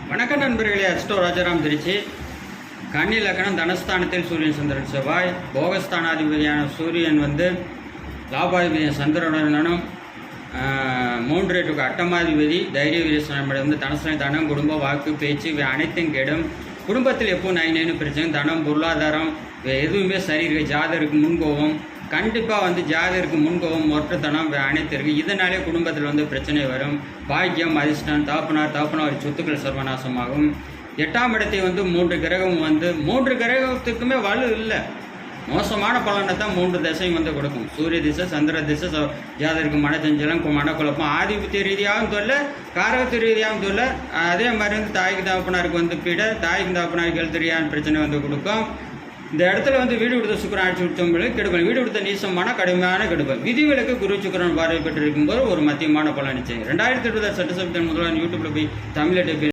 வணக்கம் நண்பர்களே. அஸ்டோ ராஜாராம் திருச்சி. கன்னி லக்னம் தனஸ்தானத்தில் சூரியன் சந்திரன் செவ்வாய். போகஸ்தானாதிபதியான சூரியன் லாபாதிபதியான சந்திரனுடனும் 3 அட்டமாதிபதி தைரிய வீரஸ்தானம் தனஸ்தான தனம் குடும்ப வாக்கு பேச்சு இவை அனைத்தும் கெடும். குடும்பத்தில் எப்போ நைனு பிரச்சனை, தனம் பொருளாதாரம் எதுவுமே சரி இருக்கு. ஜாதருக்கு முன்கோபம் கண்டிப்பாக ஜாதருக்கு முன்கோபம் மொட்டத்தனம் அனைத்து இருக்குது. இதனாலே குடும்பத்தில் பிரச்சனை வரும். பாக்கியம் அதிர்ஷ்டம் தாப்பனார் சொத்துக்கள் சர்வநாசமாகும். 8ஆம் இடத்தை 3 கிரகம் 3 கிரகத்துக்குமே வலு இல்லை. மோசமான பலனை தான் 3 திசையும் கொடுக்கும். சூரிய திசை, சந்திர திசை, ஜாதருக்கு மனச்சஞ்சலம், மனக்குழப்பம், ஆதிபத்திய ரீதியாகவும் தொல்லை, காரகத்து ரீதியாகவும் தொல்லை. அதே மாதிரி தாய்க்கு தாப்பனாருக்கு பீட, தாய்க்கு தாப்பனாருக்கு எழுத்துறியான பிரச்சனை கொடுக்கும். இந்த இடத்துல வீடு கொடுத்த சுக்கரன் ஆட்சி விட்டவங்களுக்கு கெடுப்பல், வீடு கொடுத்த நீசமான கடுமையான கெடுப்பல். விதிவிலக்கு குரு சுக்கரன் பார்வை பெற்றிருக்கும் போது ஒரு மத்தியமான பலன் நிச்சயம். 2020 சட்டசபை முதல்வர் யூடியூப்ல போய் தமிழ்